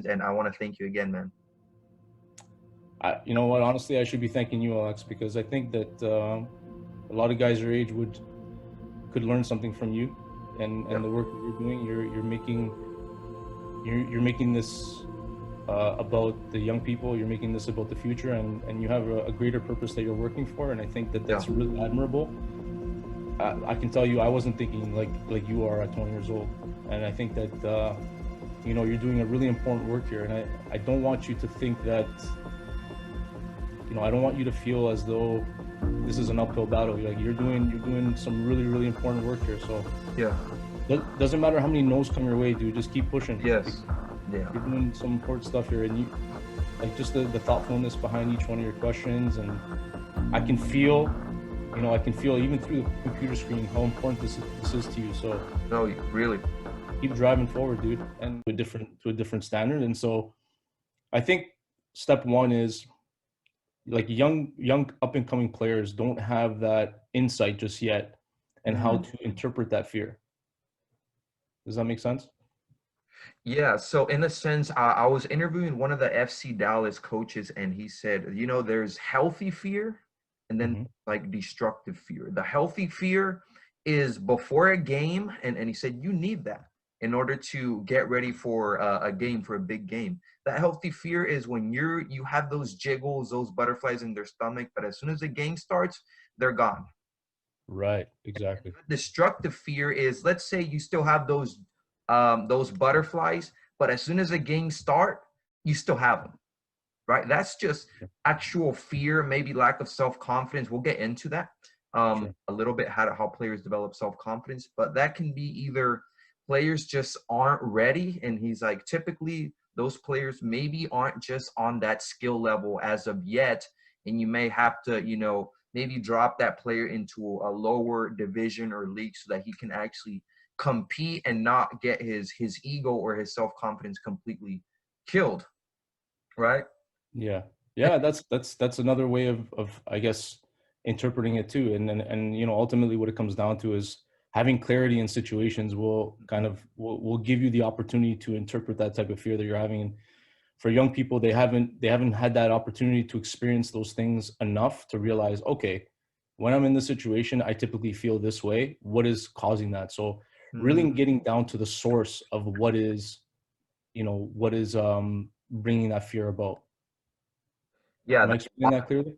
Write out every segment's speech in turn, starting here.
lessons, and I want to thank you again, man. You know what? Honestly, I should be thanking you, Alex, because I think that a lot of guys your age could learn something from you, Yeah. and the work that you're doing. You're making this about the young people. You're making this about the future, and you have a greater purpose that you're working for. And I think that Yeah. that's really admirable. I can tell you, I wasn't thinking like you are at 20 years old, and I think that you're doing a really important work here. And I don't want you to think that I don't want you to feel as though this is an uphill battle. You're doing some really really important work here. So Yeah. doesn't matter how many no's come your way, dude. Just keep pushing. Yes. Yeah. You're doing some important stuff here, and you like just the thoughtfulness behind each one of your questions, and I can feel even through the computer screen how important this is to you. So No, really. keep driving forward, dude, and to a different standard. And so I think step one is like young up and coming players don't have that insight just yet and how to interpret that fear. Does that make sense? Yeah, so in a sense, I was interviewing one of the FC Dallas coaches, and he said, there's healthy fear and then Mm-hmm. like destructive fear. The healthy fear is before a game, and he said you need that in order to get ready for a game, for a big game. The healthy fear is when you have those jiggles, those butterflies in their stomach, but as soon as the game starts, they're gone. Right, exactly. Destructive fear is, let's say you still have those butterflies, but as soon as the game start, you still have them, right? That's just Sure. actual fear, maybe lack of self-confidence. We'll get into that Sure. a little bit, how players develop self-confidence, but that can be either players just aren't ready, and he's like, typically those players maybe aren't just on that skill level as of yet, and you may have to maybe drop that player into a lower division or league so that he can actually compete and not get his ego or his self-confidence completely killed, right? Yeah. Yeah, that's another way of I guess interpreting it too. And ultimately what it comes down to is having clarity in situations will give you the opportunity to interpret that type of fear that you're having. And for young people, they haven't had that opportunity to experience those things enough to realize, okay, when I'm in this situation, I typically feel this way. What is causing that? So really Mm, getting down to the source of what is bringing that fear about. yeah, Am I explaining that clearly?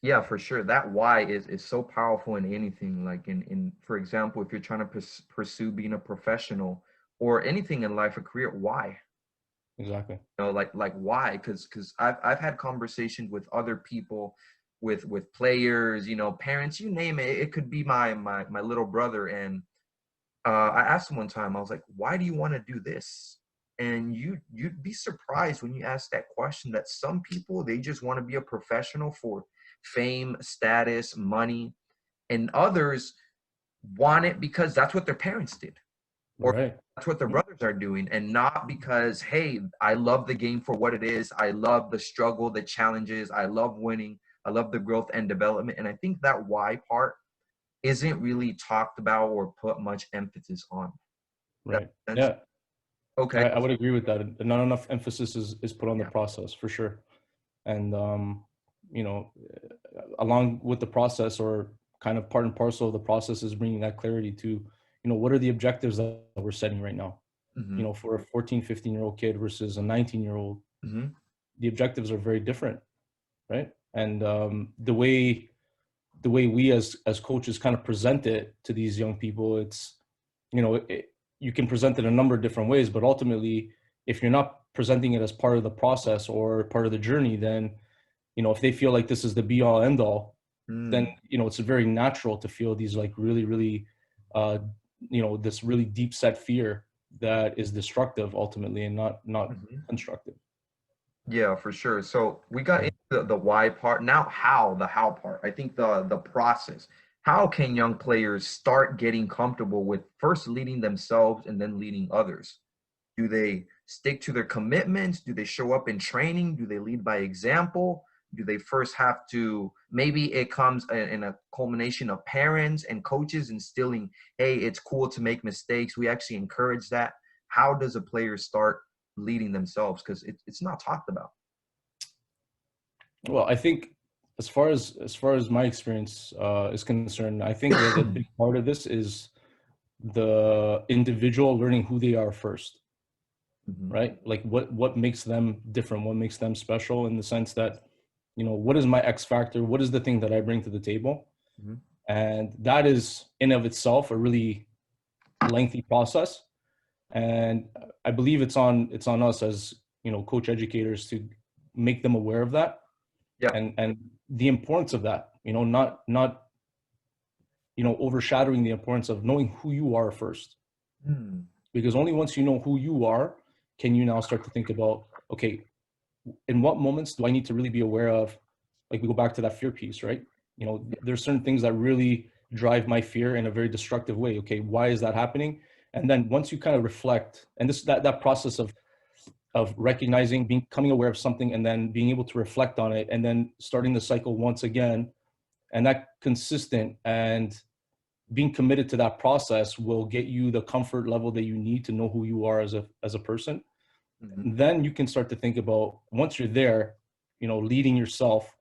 yeah, for sure. That why is so powerful in anything. Like in for example, if you're trying to pursue being a professional or anything in life, a career, why? Exactly. Like why? Because I've had conversations with other people, with players, parents, you name it. It could be my little brother, and I asked him one time. I was like, "Why do you want to do this?" And you'd be surprised when you ask that question that some people, they just want to be a professional for fame, status, money, and others want it because that's what their parents did, or Right. that's what their brothers are doing, and not because, hey, I love the game for what it is. I love the struggle, the challenges. I love winning. I love the growth and development. And I think that why part isn't really talked about or put much emphasis on. That Right. makes sense? Yeah. Okay. I would agree with that. Not enough emphasis is put on the Yeah. process for sure. And you know, along with the process, or kind of part and parcel of the process, is bringing that clarity to, what are the objectives that we're setting right now? Mm-hmm. For a 14, 15-year-old kid versus a 19-year-old, Mm-hmm. the objectives are very different, right? And the way we as coaches kind of present it to these young people, it's you can present it a number of different ways, but ultimately, if you're not presenting it as part of the process or part of the journey, then if they feel like this is the be all end all, then Mm. it's very natural to feel these like really really uh this really deep set fear that is destructive ultimately, and not Mm-hmm. constructive. Yeah, for sure. So we got Yeah. into the why part. Now the how part. I think the process. How can young players start getting comfortable with first leading themselves and then leading others? Do they stick to their commitments? Do they show up in training? Do they lead by example? Do they first have to, maybe it comes in a culmination of parents and coaches instilling, hey, it's cool to make mistakes. We actually encourage that. How does a player start leading themselves, because it's not talked about. Well, I think as far as my experience is concerned, I think that a big part of this is the individual learning who they are first, Hmm. right? Like what makes them different, what makes them special, in the sense that, what is my X factor? What is the thing that I bring to the table? Hmm. And that is in of itself a really lengthy process. And I believe it's on us as, coach educators to make them aware of that, Yeah. and the importance of that, not overshadowing the importance of knowing who you are first. Mm. Because only once you know who you are can you now start to think about, okay, in what moments do I need to really be aware of, like, we go back to that fear piece, right? There's certain things that really drive my fear in a very destructive way. Okay, why is that happening? And then once you kind of reflect, and that process of recognizing, becoming aware of something, and then being able to reflect on it, and then starting the cycle once again, and that consistent and being committed to that process will get you the comfort level that you need to know who you are as a person. Hmm. Then you can start to think about, once you're there, leading yourself,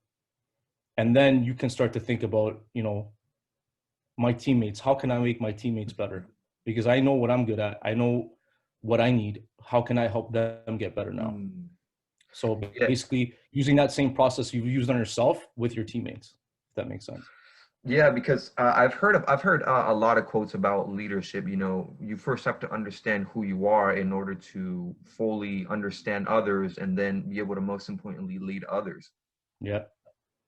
and then you can start to think about, my teammates, how can I make my teammates better? Because I know what I'm good at, I know what I need, how can I help them get better now? Mm. So Yeah. basically using that same process you've used on yourself with your teammates, if that makes sense. Yeah, because I've heard a lot of quotes about leadership. You first have to understand who you are in order to fully understand others, and then be able to, most importantly, lead others. Yeah.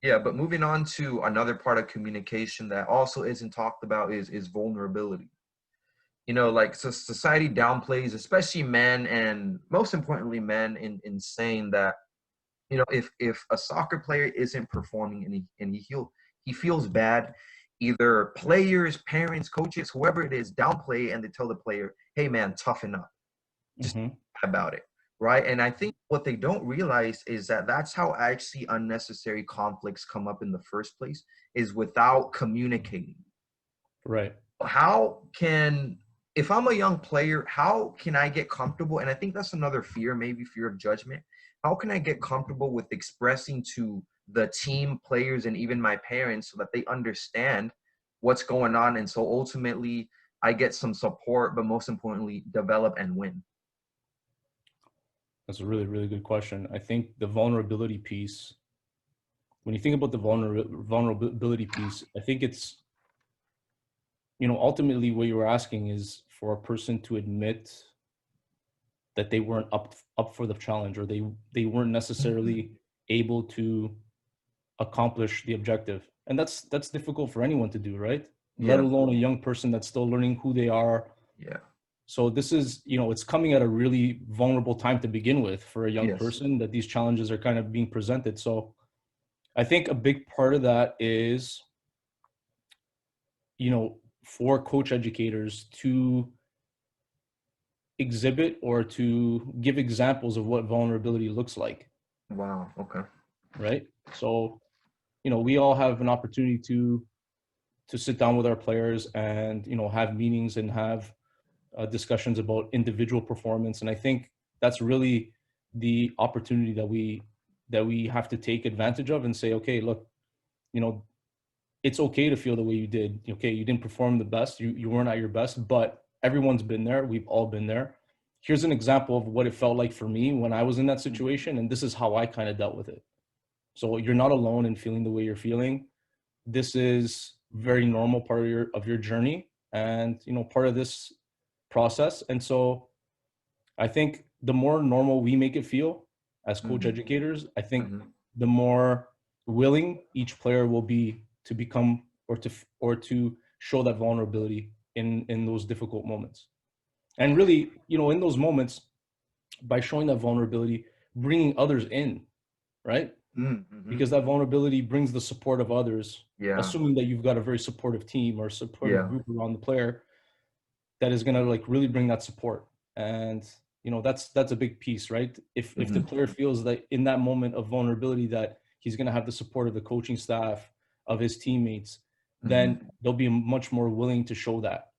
Yeah, but moving on to another part of communication that also isn't talked about is vulnerability. Like, so society downplays, especially men, and most importantly men, in saying that, if a soccer player isn't performing, and he feels bad, either players, parents, coaches, whoever it is, downplay, and they tell the player, hey man, toughen up, just Hmm. about it, right? And I think what they don't realize is that that's how actually unnecessary conflicts come up in the first place, is without communicating. Right. How can If I'm a young player, how can I get comfortable? And I think that's another fear, maybe fear of judgment. How can I get comfortable with expressing to the team, players, and even my parents, so that they understand what's going on, and so ultimately I get some support, but most importantly, develop and win? That's a really, really good question. I think the vulnerability piece, when you think about the vulnerability piece, I think it's, ultimately what you were asking is for a person to admit that they weren't up for the challenge, or they weren't Mhm. necessarily able to accomplish the objective. And that's difficult for anyone to do, right? Let Yeah, alone a young person that's still learning who they are. yeah, So this is, it's coming at a really vulnerable time to begin with for a young yes. person, that these challenges are kind of being presented. So I think a big part of that is, for coach educators to exhibit or to give examples of what vulnerability looks like, Wow. Okay. right? So, we all have an opportunity to sit down with our players and, have meetings and have discussions about individual performance. And I think that's really the opportunity that we have to take advantage of and say, okay, look, you know, it's okay to feel the way you did. Okay, you didn't perform the best, you weren't at your best, but everyone's been there. We've all been there. Here's an example of what it felt like for me when I was in that Mhm. situation, and this is how I kind of dealt with it. So you're not alone in feeling the way you're feeling. This is very normal part of your journey, and part of this process. And so I think the more normal we make it feel as coach Mhm. educators, I think Mhm. the more willing each player will be to become, or to show that vulnerability in those difficult moments. And really, in those moments, by showing that vulnerability, bringing others in, right? Mhm. Mhm. Because that vulnerability brings the support of others, Yeah. assuming that you've got a very supportive team or supportive Yeah. group around the player that is going to like really bring that support. And that's a big piece, right? If the Mhm. player feels that in that moment of vulnerability that he's going to have the support of the coaching staff, of his teammates, then Mhm. they'll be much more willing to show that.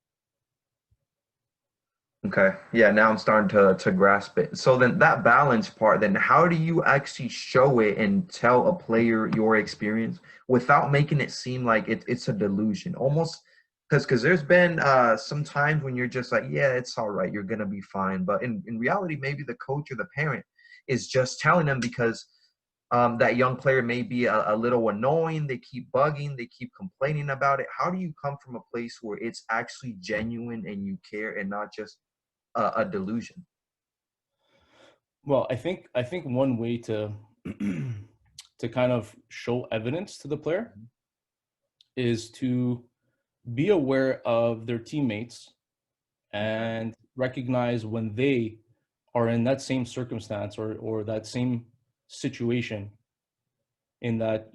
Okay. Yeah, now I'm starting to grasp it. So then that balance part, then how do you actually show it and tell a player your experience without making it seem like it's a delusion? Almost because there's been some times when you're just like, yeah, it's all right, you're gonna be fine. But in reality, maybe the coach or the parent is just telling them because that young player may be a little annoying, they keep bugging, they keep complaining about it. How do you come from a place where it's actually genuine and you care and not just a delusion? Well, I think one way to to kind of show evidence to the player Mhm. is to be aware of their teammates Okay. and recognize when they are in that same circumstance or that same situation, in that,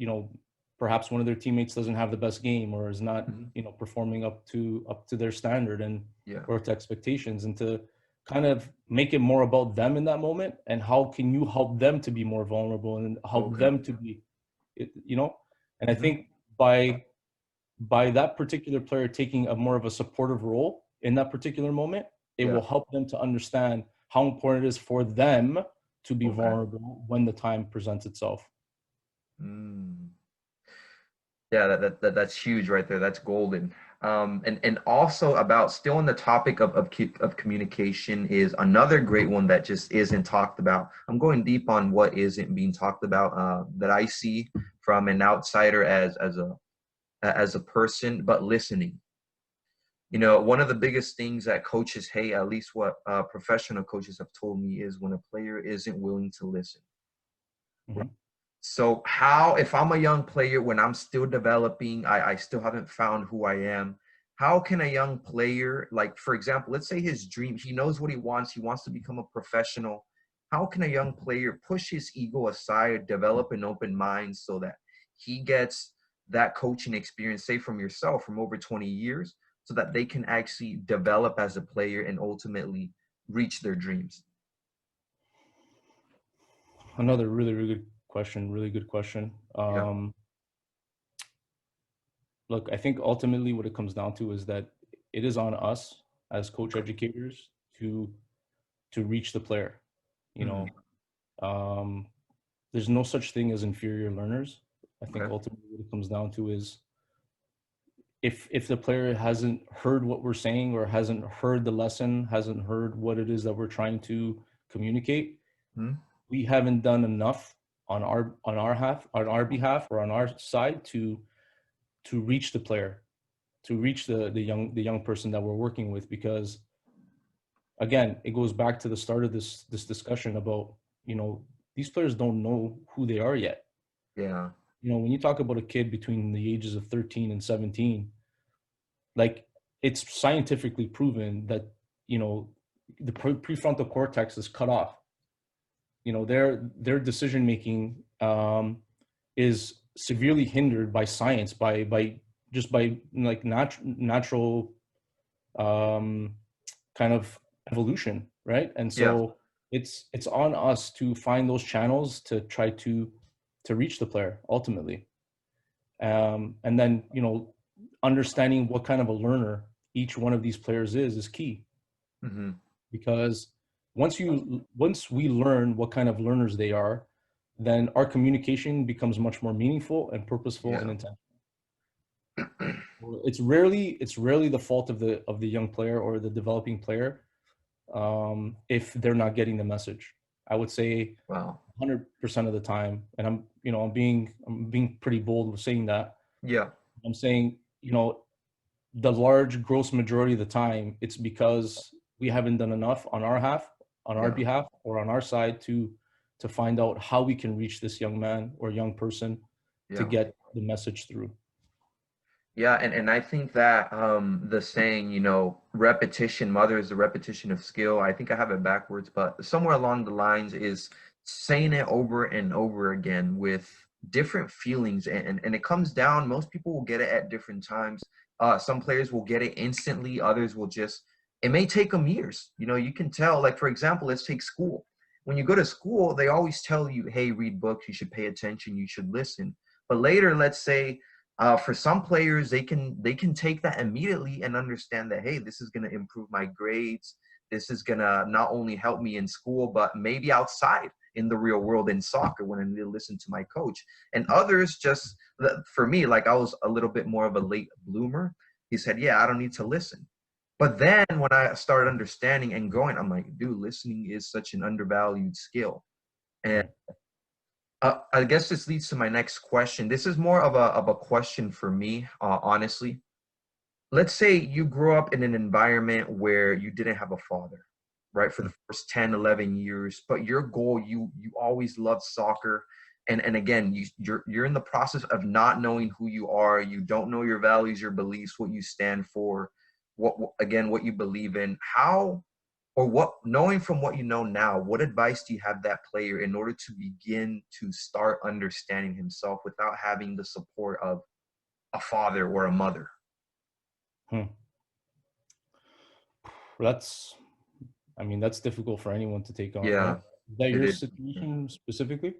perhaps one of their teammates doesn't have the best game or is not, Mhm. performing up to their standard and Yeah. or to expectations, and to kind of make it more about them in that moment, and how can you help them to be more vulnerable and help Okay. them to be, you know and I Hmm. think by that particular player taking a more of a supportive role in that particular moment, it Yeah. will help them to understand how important it is for them to be Okay. vulnerable when the time presents itself. Mm. Yeah, that's huge right there. That's golden. And also about still on the topic of communication is another great one that just isn't talked about. I'm going deep on what isn't being talked about that I see from an outsider as a person, but listening. You know, one of the biggest things that coaches hate, at least what professional coaches have told me, is when a player isn't willing to listen. Hmm. So how, if I'm a young player, when I'm still developing, I still haven't found who I am, how can a young player, like for example, let's say his dream, he knows what he wants to become a professional. How can a young player push his ego aside, develop an open mind so that he gets that coaching experience, say from yourself, from over 20 years, so that they can actually develop as a player and ultimately reach their dreams? Another really, really good question. Really good question. Yeah. Look, I think ultimately what it comes down to is that it is on us as coach Okay. educators to reach the player. You Hmm. know, um, there's no such thing as inferior learners. I think Okay. ultimately what it comes down to is, if the player hasn't heard what we're saying or hasn't heard the lesson, hasn't heard what it is that we're trying to communicate, Hmm. we haven't done enough on our behalf or on our side to reach the player, to reach the young person that we're working with. Because again, it goes back to the start of this discussion about, you know these players don't know who they are yet. Yeah. When you talk about a kid between the ages of 13 and 17, like, it's scientifically proven that, you know the prefrontal cortex is cut off. Their decision making is severely hindered by science, by just by, like, natural, um, kind of evolution, right? And Yeah. so it's on us to find those channels to try to reach the player ultimately. And then, understanding what kind of a learner each one of these players is key. Hmm. Because once we learn what kind of learners they are, then our communication becomes much more meaningful and purposeful and Yeah. intentional. It's rarely the fault of the young player or the developing player, if they're not getting the message. I would say Wow. 100% of the time, and I'm being pretty bold with saying that. Yeah. I'm saying, the large gross majority of the time, it's because we haven't done enough on our Yeah. behalf, or on our side, to find out how we can reach this young man or young person to Yeah. get the message through. Yeah, and I think that the saying, repetition, mother is the repetition of skill. I think I have it backwards, but somewhere along the lines is saying it over and over again with different feelings, and it comes down, most people will get it at different times. Some players will get it instantly, others will just, it may take them years. You can tell, like for example, let's take school. When you go to school, they always tell you, hey, read books, you should pay attention, you should listen. But later, let's say for some players, they can take that immediately and understand that, hey, this is going to improve my grades. this is gonna not only help me in school, but maybe outside in the real world in soccer when I need to listen to my coach. And others just, for me, like I was a little bit more of a late bloomer. He said, yeah, I don't need to listen. But then when I started understanding and going, I'm like, dude, listening is such an undervalued skill. And Right. I guess this leads to my next question. This is more of a question for me, honestly. Let's say you grew up in an environment where you didn't have a father, right, for the first 10, 11 years, but your goal, you always loved soccer. And again, you're in the process of not knowing who you are. You don't know your values, your beliefs, what you stand for, again, what you believe in. How or what, knowing from what you know now, what advice do you have that player in order to begin to start understanding himself without having the support of a father or a mother? Hmm. That's, I mean, that's difficult for anyone to take on, right? Yeah, Is that it your is. situation specifically?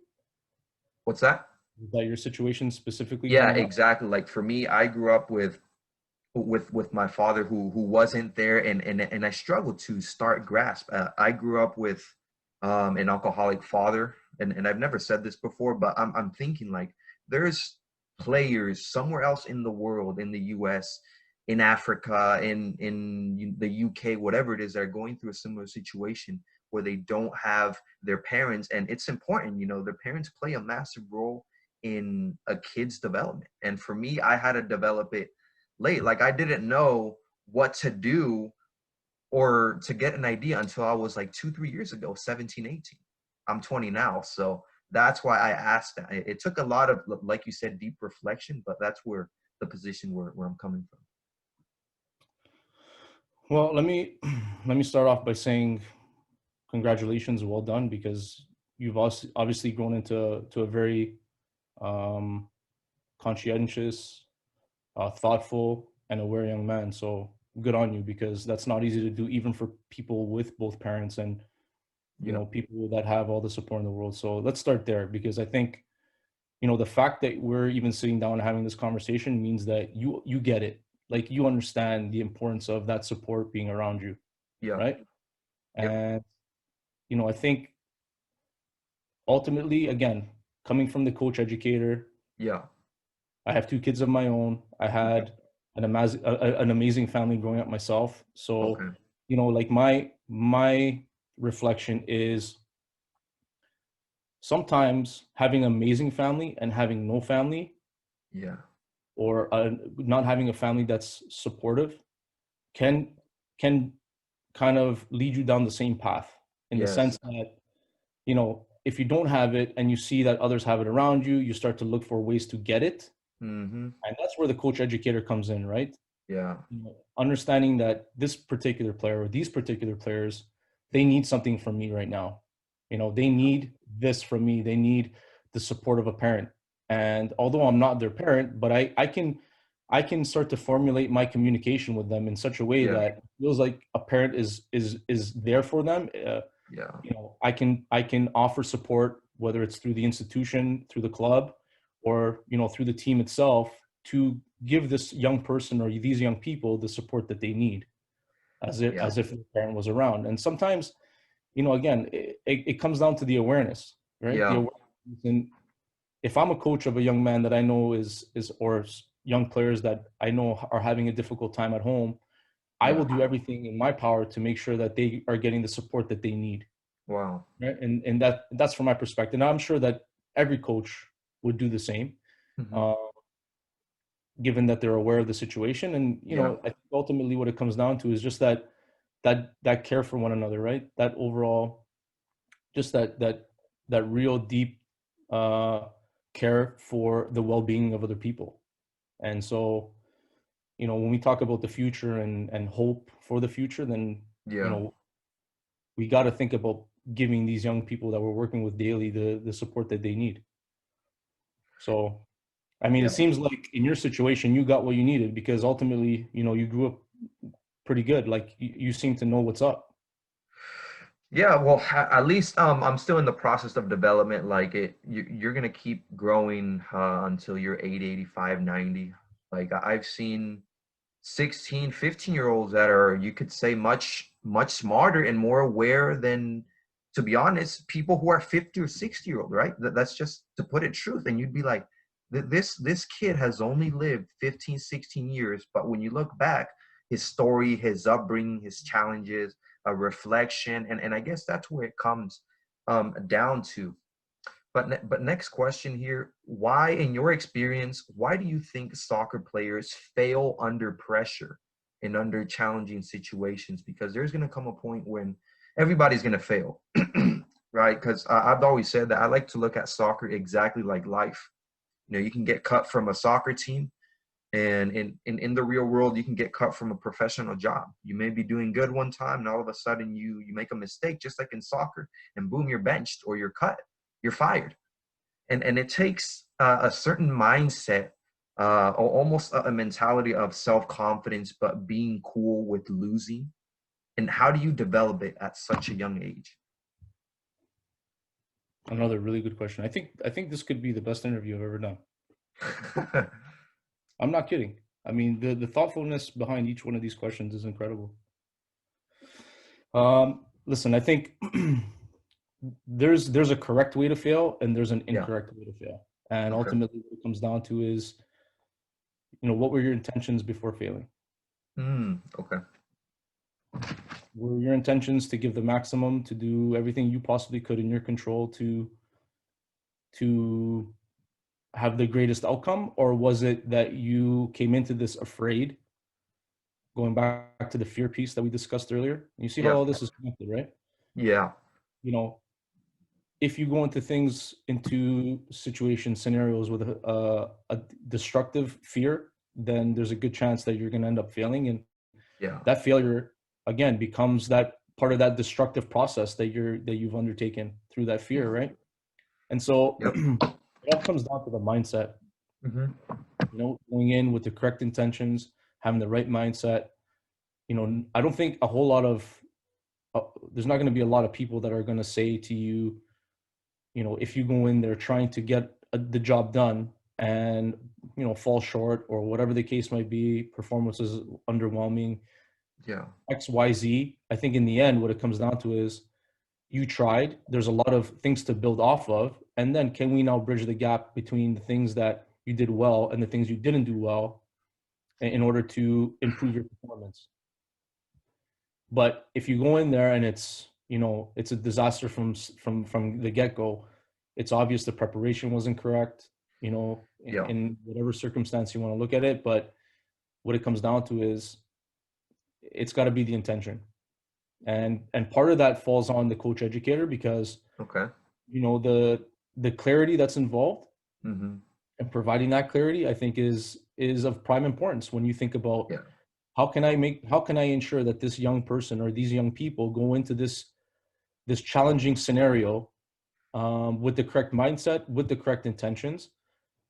What's that? Is that your situation specifically Yeah, growing up? exactly. Like for me, I grew up with my father who wasn't there, and I struggled to start grasp. I grew up with an alcoholic father, and I've never said this before, but I'm thinking like there's players somewhere else in the world, in the US, in Africa, in the UK, whatever it is, that are going through a similar situation where they don't have their parents. And it's important, their parents play a massive role in a kid's development. And for me, I had to develop it late. Like I didn't know what to do or to get an idea until I was like 2, 3 years ago, 17, 18. I'm 20 now. So that's why I asked that. It took a lot of, like you said, deep reflection, but that's where the position where I'm coming from. Well, let me start off by saying congratulations, well done, because you've also obviously grown into a very um, conscientious, thoughtful, and aware young man. So good on you, because that's not easy to do, even for people with both parents and Yeah. people that have all the support in the world. So let's start there, because I think the fact that we're even sitting down and having this conversation means that you get it, like you understand the importance of that support being around you, Yeah. right? Yep. And I think ultimately, again, coming from the coach educator, Yeah. I have two kids of my own. I Okay. had an amazing family growing up myself. So, Okay. like my reflection is sometimes having an amazing family and having no family, Yeah. or not having a family that's supportive, can can kind of lead you down the same path, in the Yes. sense that if you don't have it and you see that others have it around you, you start to look for ways to get it. Mm-hmm. And that's where the coach educator comes in, right? Yeah. Understanding that this particular player or these particular players, they need something from me right now. They need this from me. They need the support of a parent. And although I'm not their parent, but I can start to formulate my communication with them in such a way Yeah. that it feels like a parent is there for them. Yeah. I can offer support, whether it's through the institution, through the club, or through the team itself, to give this young person or these young people the support that they need, Yeah. as if the parent was around. And sometimes, again, it comes down to the awareness, right? The Yeah. awareness. And if I'm a coach of a young man that I know is or young players that I know are having a difficult time at home, I Yeah. will do everything in my power to make sure that they are getting the support that they need, Wow. right? And that's from my perspective. And I'm sure that every coach would do the same, Mm-hmm. uh, given that they're aware of the situation. And Yeah. I think ultimately what it comes down to is just that care for one another, right? That overall, just that real deep uh, care for the well-being of other people. And so, when we talk about the future and hope for the future, then you Yeah. know we got to think about giving these young people that we're working with daily the support that they need. So, I mean, Yeah. it seems like in your situation, you got what you needed, because ultimately, you grew up pretty good. Like you seem to know what's up. Yeah, well, at least I'm still in the process of development. Like you're gonna keep growing until you're 80, 85, 90. Like I've seen 16, 15-year-olds that are, you could say, much much smarter and more aware than, to be honest, people who are 50 or 60-year-old, right? That's just to put it truth. And you'd be like, this kid has only lived 15, 16 years, but when you look back, his story, his upbringing, his challenges, a reflection, and I guess that's where it comes down to. But next question here, why, in your experience, why do you think soccer players fail under pressure and under challenging situations? Because there's going to come a point when everybody's going to fail, right? Because I've always said that I like to look at soccer exactly like life. You know, you can get cut from a soccer team, and in the real world, you can get cut from a professional job. You may be doing good one time, and all of a sudden you make a mistake, just like in soccer, and boom, you're benched or you're cut, you're fired. And it takes a certain mindset, or almost a mentality of self-confidence, but being cool with losing. And how do you develop it at such a young age? Another really good question. I think this could be the best interview I've ever done. I'm not kidding. I mean, the thoughtfulness behind each one of these questions is incredible. Listen, I think there's a correct way to fail and there's an Yeah. incorrect way to fail. And Okay. ultimately what it comes down to is, what were your intentions before failing? Okay. Were your intentions to give the maximum, to do everything you possibly could in your control to have the greatest outcome, or was it that you came into this afraid, going back to the fear piece that we discussed earlier? You see how Yeah. all this is connected, right? Yeah. You know, if you go into situation scenarios with a destructive fear, then there's a good chance that you're going to end up failing, and Yeah. that failure again becomes that part of that destructive process that you've undertaken through that fear, right? And so Yep. it all comes down to the mindset. Hmm. Going in with the correct intentions, having the right mindset. I don't think a whole lot of there's not going to be a lot of people that are going to say to you, if you go in there trying to get the job done and fall short or whatever the case might be, performance is underwhelming, Yeah. XYZ. I think in the end, what it comes down to is you tried. There's a lot of things to build off of, and then can we now bridge the gap between the things that you did well and the things you didn't do well in order to improve your performance? But if you go in there and it's a disaster from the get-go, it's obvious the preparation wasn't correct, Yeah. in whatever circumstance you want to look at it. But what it comes down to is it's got to be the intention. And part of that falls on the coach educator, because Okay. the clarity that's involved Hmm. and providing that clarity, I think is of prime importance when you think about Yeah. how can I ensure that this young person or these young people go into this challenging scenario, with the correct mindset, with the correct intentions,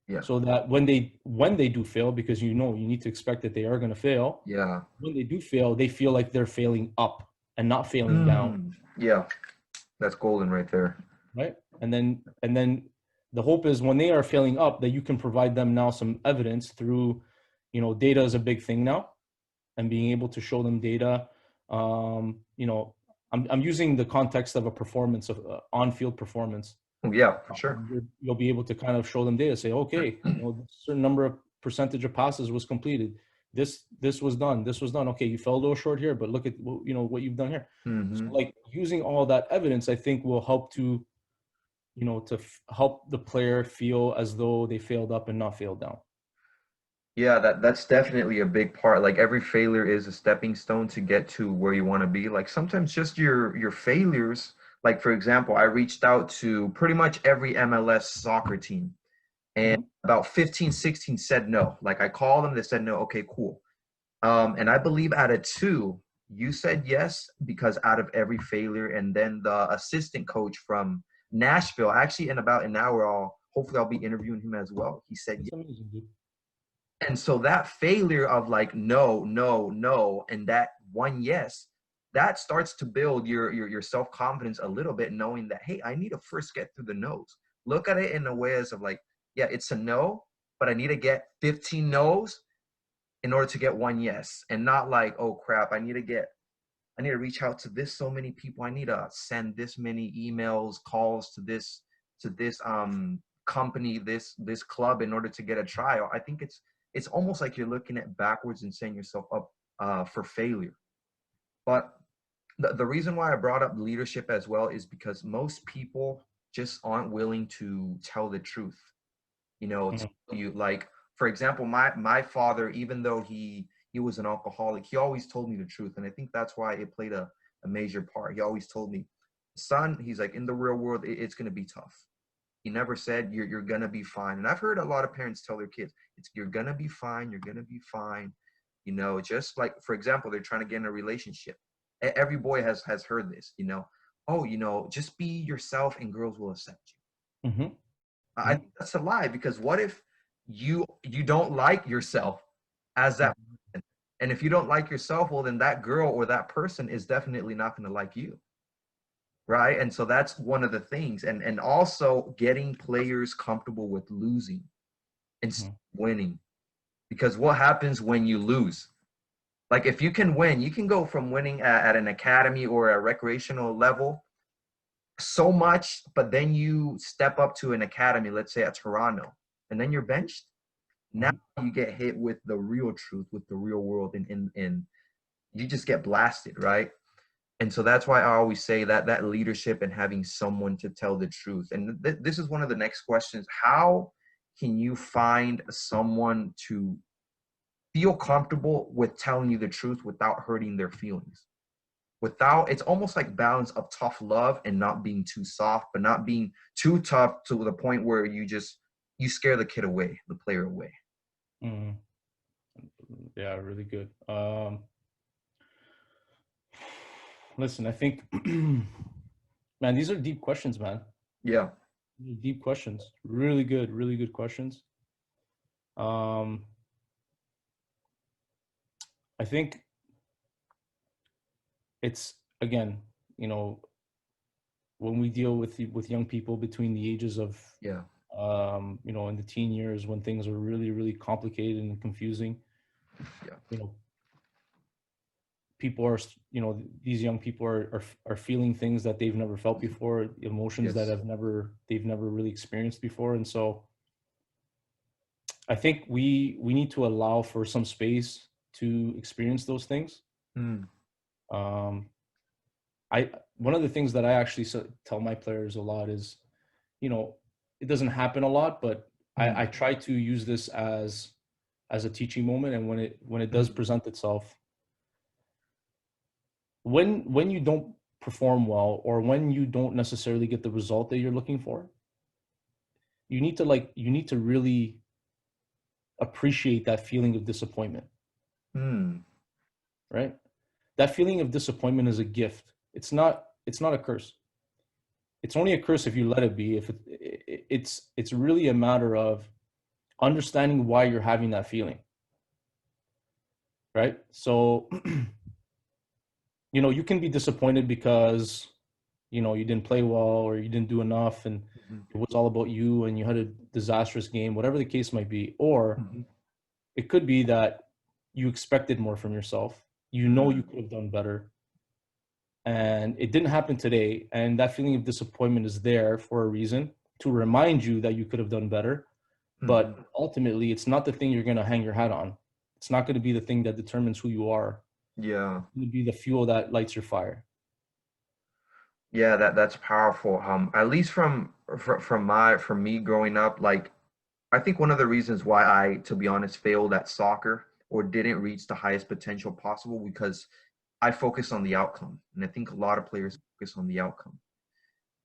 Yeah. so that when they do fail, because you need to expect that they are going to fail. Yeah. When they do fail, they feel like they're failing up and not failing down, Yeah. That's golden right there. right? And then the hope is when they are failing up, that you can provide them now some evidence through, data is a big thing now, and being able to show them data. um, you know I'm using the context of a performance, of on-field performance. Oh, yeah, for sure. You'll be able to kind of show them data, say, okay, a certain number of percentage of passes was completed, this was done, okay, you fell a little short here, but look at what you've done here. So Hmm. like using all that evidence, I think will help to help the player feel as though they failed up and not failed down. Yeah, that's definitely a big part. Like every failure is a stepping stone to get to where you want to be. Like sometimes just your failures, like for example, I reached out to pretty much every MLS soccer team, and Mhm. about 15, 16 said no. Like I called them, they said no. Okay, cool. And I believe out of two, you said yes, because out of every failure, and then the assistant coach from Nashville, actually in about an hour, hopefully I'll be interviewing him as well. He said That's yes. amazing, dude. And so that failure of like no, no, no, and that one yes, that starts to build your self-confidence a little bit, knowing that hey, I need to first get through the no's. Look at it in a way as of like, yeah, it's a no, but I need to get 15 no's in order to get one yes, and not like, oh crap, I need to get I need to reach out to this so many people. I need to send this many emails, calls to this company, this club in order to get a trial. I think it's almost like you're looking at backwards and setting yourself up for failure. But the reason why I brought up leadership as well is because most people just aren't willing to tell the truth. You know, Mhm. tell you, like, for example, my father, even though he was an alcoholic, he always told me the truth. And I think that's why it played a major part. He always told me, son, he's like, in the real world, it's gonna be tough. He never said you're gonna be fine. And I've heard a lot of parents tell their kids, it's you're gonna be fine, you're gonna be fine. You know, just like, for example, they're trying to get in a relationship. Every boy has heard this, you know. Oh, you know, just be yourself and girls will accept you. Mhm. I Mhm. think that's a lie, because what if you don't like yourself as that Mhm. person? And if you don't like yourself, well, then that girl or that person is definitely not going to like you, right? And so that's one of the things. And also getting players comfortable with losing instead Mhm. of winning, because what happens when you lose? Like, if you can win, you can go from winning at an academy or a recreational level so much, but then you step up to an academy, let's say at Toronto, and then you're benched. Now Mhm. you get hit with the real truth, with the real world, and you just get blasted, right? And so that's why I always say that that leadership and having someone to tell the truth. And this is one of the next questions. How can you find someone to feel comfortable with telling you the truth without hurting their feelings? Without, it's almost like balance of tough love and not being too soft, but not being too tough to the point where you scare the kid away, the player away. Mhm. Yeah, really good. Listen, I think, man, these are deep questions, man. Yeah. Deep questions. Really good questions. Um, I think it's again, you know, when we deal with young people between the ages of, Yeah. you know, in the teen years when things are really complicated and confusing, Yeah. you know, people are, you know, these young people are feeling things that they've never felt before, emotions that Yes. they've never really experienced before, and so I think we need to allow for some space to experience those things. Mm. Um, I One of the things that I actually tell my players a lot is, you know, it doesn't happen a lot, but Mm. I try to use this as a teaching moment, and when it does Mm. present itself, when you don't perform well or when you don't necessarily get the result that you're looking for, you need to really appreciate that feeling of disappointment, Mm. right? That feeling of disappointment is a gift. It's not a curse. It's only a curse if you let it be. If it's really a matter of understanding why you're having that feeling, right? So, you know, you can be disappointed because, you know, you didn't play well or you didn't do enough and Mhm. it was all about you and you had a disastrous game, whatever the case might be. Or Mhm. it could be that you expected more from yourself. You know you Mm. could have done better and it didn't happen today. And that feeling of disappointment is there for a reason to remind you that you could have done better. Mhm. But ultimately, it's not the thing you're going to hang your hat on. It's not going to be the thing that determines who you are. Yeah. It's going to be the fuel that lights your fire. Yeah, that's powerful. At least from me growing up, like, I think one of the reasons why I, to be honest, failed at soccer or didn't reach the highest potential possible, because I focus on the outcome. And I think a lot of players focus on the outcome.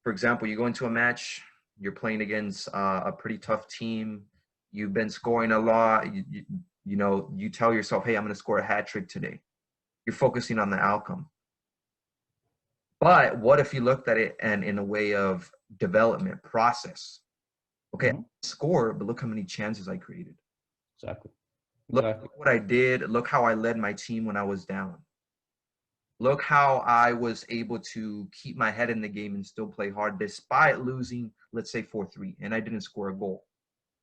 For example, you go into a match, you're playing against a pretty tough team. You've been scoring a lot. You know, you tell yourself, hey, I'm going to score a hat trick today. You're focusing on the outcome. But what if you looked at it and in a way of development process? Okay, I Mhm. score, but look how many chances I created. Exactly. Look Exactly. what I did. Look how I led my team when I was down. Look how I was able to keep my head in the game and still play hard despite losing, let's say 4-3, and I didn't score a goal.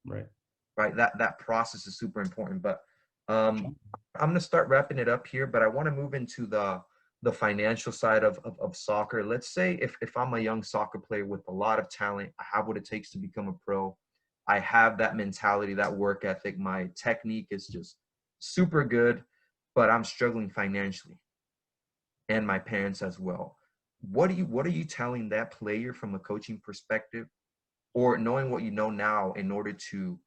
Right. Right? That process is super important. But Sure. I'm gonna start wrapping it up here, but I want to move into the financial side of soccer. Let's say if I'm a young soccer player with a lot of talent, I have what it takes to become a pro. I have that mentality, that work ethic. My technique is just super good, but I'm struggling financially, and my parents as well. What are you telling that player from a coaching perspective, or knowing what you know now, in order to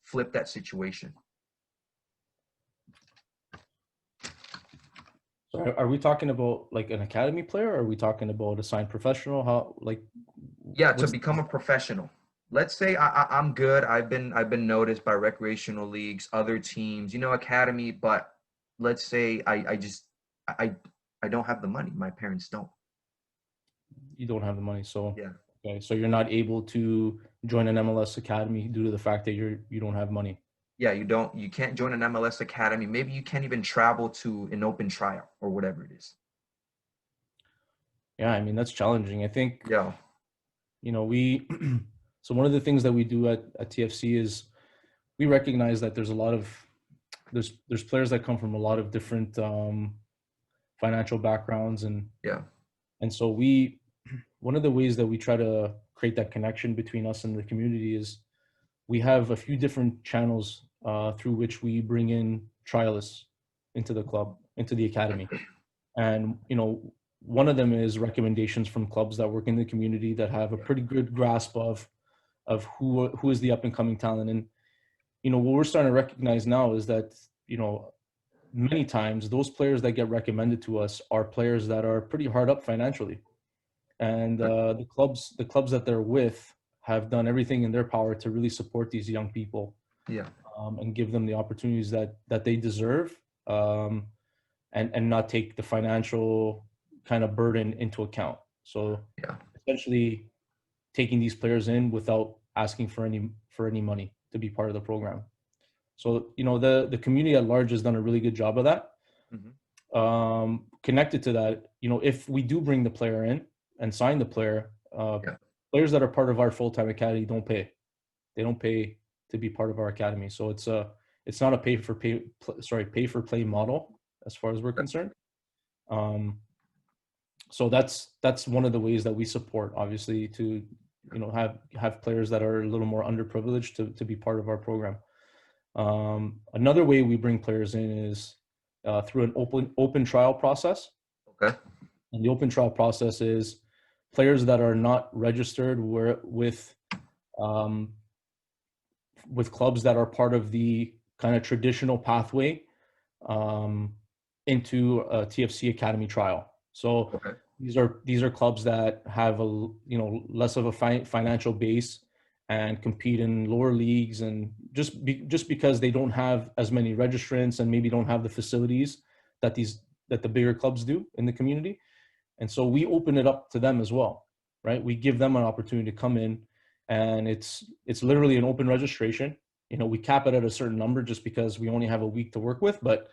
flip that situation? So are we talking about like an academy player, or are we talking about a signed professional? How, like, Yeah, to what's become a professional. Let's say I'm good. I've been noticed by recreational leagues, other teams, academy. But let's say I I don't have the money. My parents don't. you don't have the money? So Yeah, okay, so you're not able to join an MLS academy due to the fact that you don't have money. yeah. You can't join an MLS academy. Maybe you can't even travel to an open trial or whatever it is. Yeah, I mean that's challenging. I think, Yeah, we so one of the things that we do at TFC is we recognize that there's a lot of there's players that come from a lot of different financial backgrounds, yeah, and so we one of the ways that we try to create that connection between us and the community is we have a few different channels through which we bring in trialists into the club, into the academy. And one of them is recommendations from clubs that work in the community that have a yeah, pretty good grasp of who is the up and coming talent. And what we're starting to recognize now is that many times those players that get recommended to us are players that are pretty hard up financially, and the clubs that they're with have done everything in their power to really support these young people, yeah, and give them the opportunities that they deserve, um, and not take the financial kind of burden into account. So yeah. essentially, taking these players in without asking for any money to be part of the program. So the community at large has done a really good job of that. Hmm. Connected to that, if we do bring the player in and sign the player, Yeah. players that are part of our full-time academy don't pay. They don't pay to be part of our academy. So it's not a pay for play model as far as we're concerned. Um, so that's one of the ways that we support, obviously, to have players that are a little more underprivileged to be part of our program. Another way we bring players in is through an open trial process. Okay. And the open trial process is players that are not registered um, with clubs that are part of the kind of traditional pathway um, into a TFC Academy trial. So Okay. these are clubs that have less of a financial base and compete in lower leagues, and just because they don't have as many registrants and maybe don't have the facilities that the bigger clubs do in the community. And so we open it up to them as well, right? We give them an opportunity to come in, and it's literally an open registration. We cap it at a certain number just because we only have a week to work with, but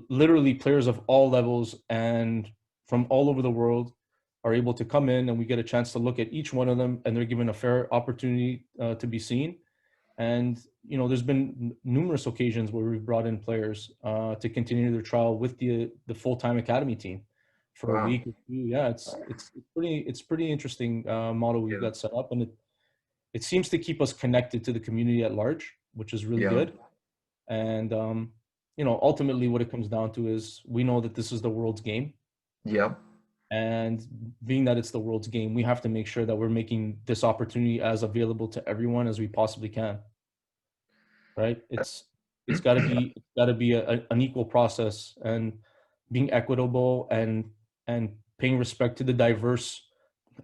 literally players of all levels and from all over the world are able to come in, and we get a chance to look at each one of them, and they're given a fair opportunity to be seen. And there's been numerous occasions where we've brought in players to continue their trial with the full-time academy team for a Wow. week or two. Yeah, it's pretty interesting model we've Yeah. got set up, and it seems to keep us connected to the community at large, which is really Yeah. good. And ultimately, what it comes down to is we know that this is the world's game, Yeah. and being that it's the world's game, we have to make sure that we're making this opportunity as available to everyone as we possibly can. Right? It's got to be an equal process, and being equitable, and paying respect to the diverse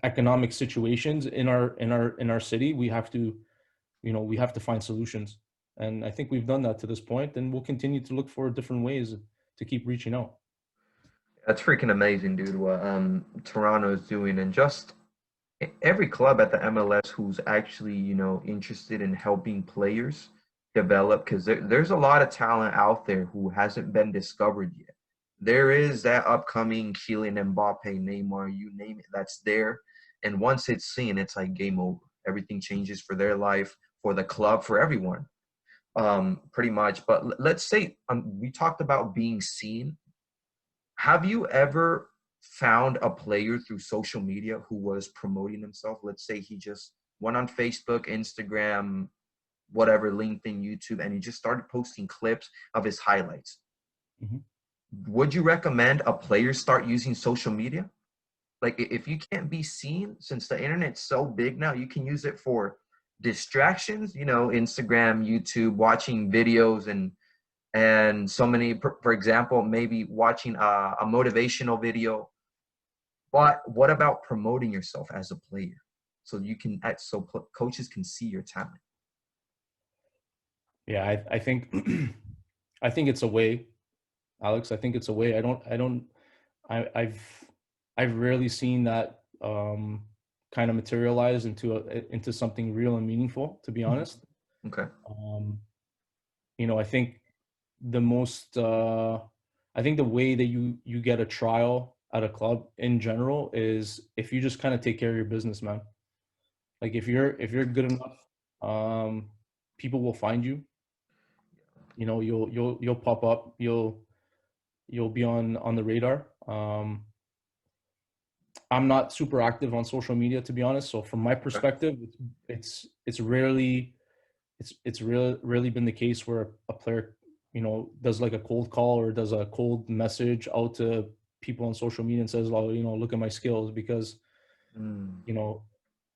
economic situations in our city. We have to find solutions, and I think we've done that to this point, and we'll continue to look for different ways to keep reaching out. That's freaking amazing, dude. What Toronto is doing, and just every club at the MLS who's actually, interested in helping players develop, because there's a lot of talent out there who hasn't been discovered yet. There is that upcoming Kylian Mbappe, Neymar, you name it, that's there. And once it's seen, it's like game over. Everything changes for their life, for the club, for everyone, pretty much. But let's say we talked about being seen. Have you ever found a player through social media who was promoting himself? Let's say he just went on Facebook, Instagram, whatever, LinkedIn, YouTube, and he just started posting clips of his highlights. Mhm. Would you recommend a player start using social media? Like if you can't be seen, since the internet's so big now, you can use it for distractions, Instagram, YouTube, watching videos and so many, for example, maybe watching a motivational video. But what about promoting yourself as a player so you can so coaches can see your talent? Yeah, I think I think it's a way, Alex. I think it's a way. I, I've I've rarely seen that kind of materialize into something real and meaningful, to be Mhm. honest. Okay. Um, I think the most I think the way that you get a trial at a club in general is if you just kind of take care of your business, man. Like if you're good enough, people will find you. You'll pop up. You'll be on the radar. I'm not super active on social media, to be honest. So from my Okay. perspective, it's rarely rarely been the case where a player does like a cold call or does a cold message out to people on social media and says, "Oh, look at my skills," because Mm. you know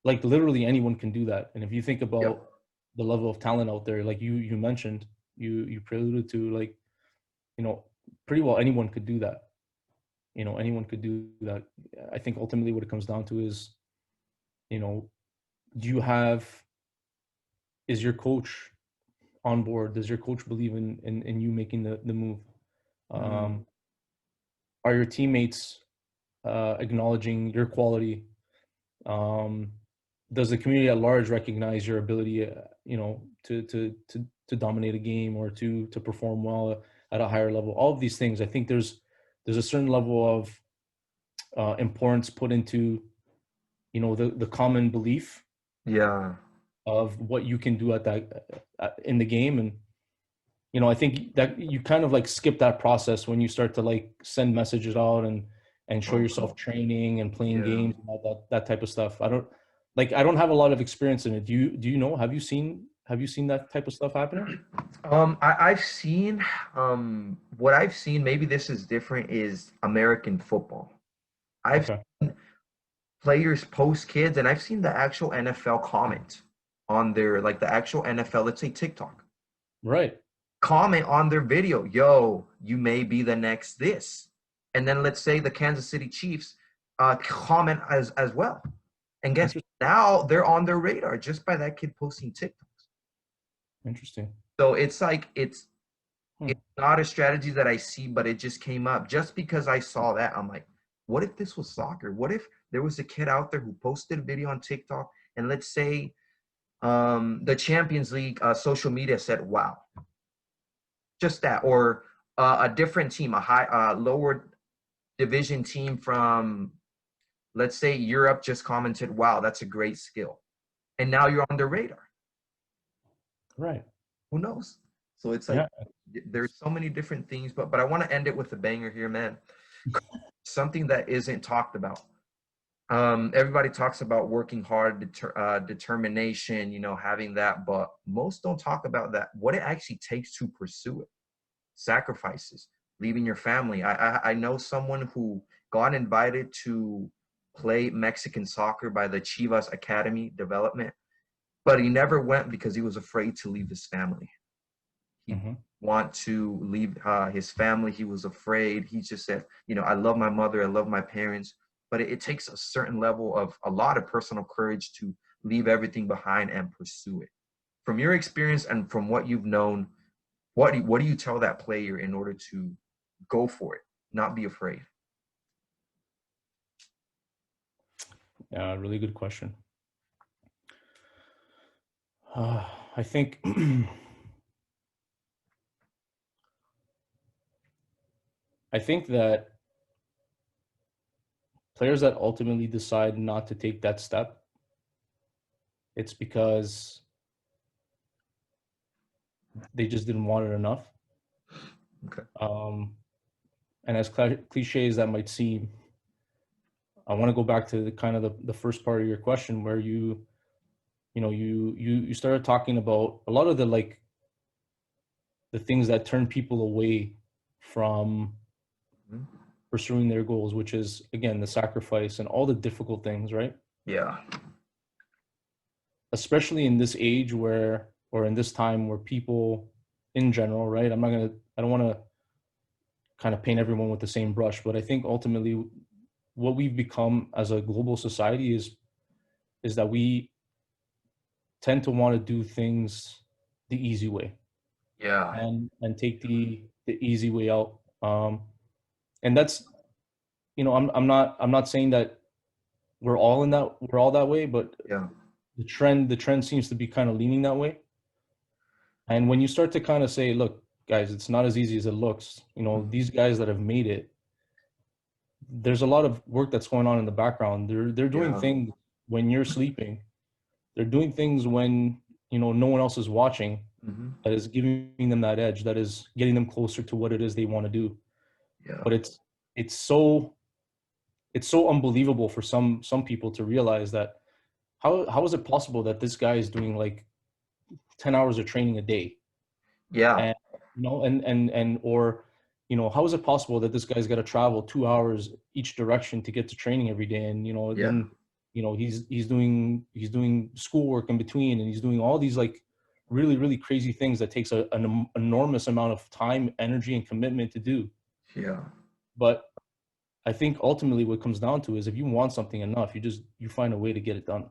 like literally anyone can do that. And if you think Yep. about the level of talent out there, like you mentioned, you preluded to, like, you know pretty well anyone could do that. Anyone could do that. I think ultimately what it comes down to is, you know do you have is your coach on board? Does your coach believe in you making the move? Mm. um, are your teammates acknowledging your quality? um, does the community at large recognize your ability, to dominate a game or to perform well at a higher level? All of these things, I think there's a certain level of importance put into, the common belief Yeah. of what you can do at that in the game. And I think that you kind of like skip that process when you start to like send messages out and show Okay. yourself training and playing Yeah. games and all that type of stuff. I don't have a lot of experience in it. Do you know? Have you seen that type of stuff happening? I've seen what I've seen, maybe this is different, is American football. I've Okay. seen players post kids, and I've seen the actual NFL comment on their, like the actual NFL, let's say TikTok, Right. comment on their video, yo, you may be the next this. And then let's say the Kansas City Chiefs comment as well. And guess Interesting. now they're on their radar just by that kid posting TikToks. Interesting. So it's like Hmm. it's not a strategy that I see, but it just came up just because I saw that. I'm like, what if this was soccer? What if there was a kid out there who posted a video on TikTok, and let's say the Champions League social media said, wow, just that, or a different team, a high lower division team from, let's say, Europe, just commented, wow, that's a great skill, and now you're on their radar. Right. Who knows? So it's like Yeah. there's so many different things, but I want to end it with a banger here, man. Something that isn't talked about. Everybody talks about working hard, determination, having that, but most don't talk about that. What it actually takes to pursue it. Sacrifices, leaving your family. I know someone who got invited to play Mexican soccer by the Chivas Academy development, but he never went because he was afraid to leave his family. He Hmm. want to leave his family. He was afraid. He just said, I love my mother, I love my parents, but it takes a certain level of a lot of personal courage to leave everything behind and pursue it. From your experience and from what you've known, what do you tell that player in order to go for it, not be afraid? Yeah. Really good question. I think I think that players that ultimately decide not to take that step, it's because they just didn't want it enough. Okay. Um, and as cliche as that might seem, I want to go back to the kind of the first part of your question where you started talking about a lot of the like the things that turn people away from Mhm. pursuing their goals, which is again the sacrifice and all the difficult things, right? Yeah. Especially in this age where, or in this time where people in general, right? I don't want to kind of paint everyone with the same brush, but I think ultimately what we've become as a global society is that we tend to want to do things the easy way Yeah. and take the easy way out. And that's, I'm not saying that we're all that way, but Yeah. the trend seems to be kind of leaning that way. And when you start to kind of say, look, guys, it's not as easy as it looks. Mhm. These guys that have made it, there's a lot of work that's going on in the background. They're doing Yeah. things when you're sleeping. They're doing things when, no one else is watching, Hmm. that is giving them that edge, that is getting them closer to what it is they want to do. Yeah. But it's so it's so unbelievable for some people to realize that how is it possible that this guy is doing like 10 hours of training a day, Yeah. and or how is it possible that this guy's got to travel 2 hours each direction to get to training every day, and Yeah. then he's doing schoolwork in between, and he's doing all these like really really crazy things that takes an enormous amount of time, energy, and commitment to do. Yeah. But I think ultimately what it comes down to is if you want something enough, you find a way to get it done.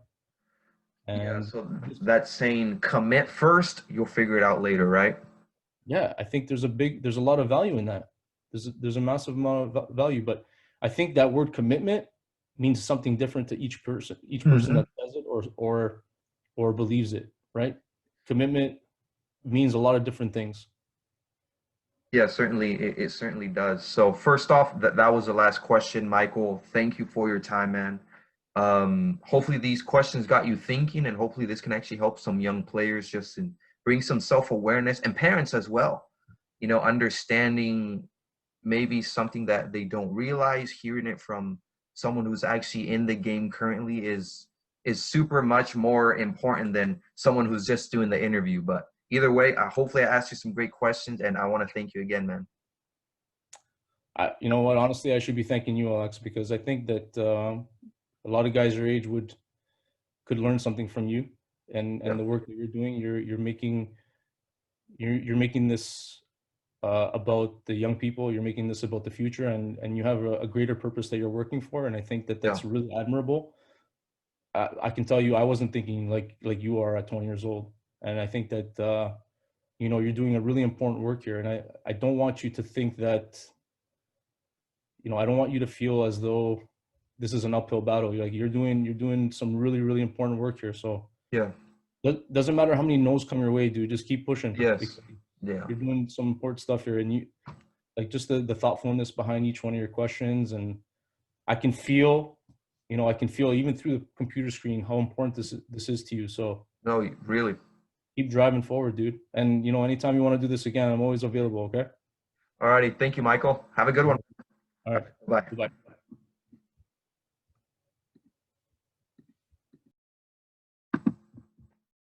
Yeah. And So just, that saying, commit first, you'll figure it out later, right? yeah, I think there's a lot of value in that. There's a massive amount of value, but I think that word commitment means something different to each person Hmm. that says it or believes it, right? Commitment means a lot of different things. Yeah, certainly. It certainly does. So first off, that was the last question, Michael. Thank you for your time, man. Hopefully these questions got you thinking, and hopefully this can actually help some young players just in bring some self-awareness and parents as well. Understanding maybe something that they don't realize, hearing it from someone who's actually in the game currently is super much more important than someone who's just doing the interview. But either way, hopefully I asked you some great questions, and I want to thank you again, man. You know what? Honestly, I should be thanking you, Alex, because I think that a lot of guys your age could learn something from you, Yeah. and the work that you're doing. You're making this about the young people. You're making this about the future, and you have a greater purpose that you're working for. And I think that Yeah. that's really admirable. I can tell you, I wasn't thinking like you are at 20 years old, and I think that you're doing a really important work here. And I don't want you to think that I don't want you to feel as though this is an uphill battle. You're doing some really really important work here. So Yeah. it doesn't matter how many no's come your way, dude. Just keep pushing Yes. because Yeah. you're doing some important stuff here, and you like just the thoughtfulness behind each one of your questions. And I can feel, I can feel even through the computer screen how important this is to you. So No, really. keep driving forward, dude. And anytime you want to do this again, I'm always available. Okay. Alrighty. Thank you, Michael. Have a good one. All right. Bye. Goodbye.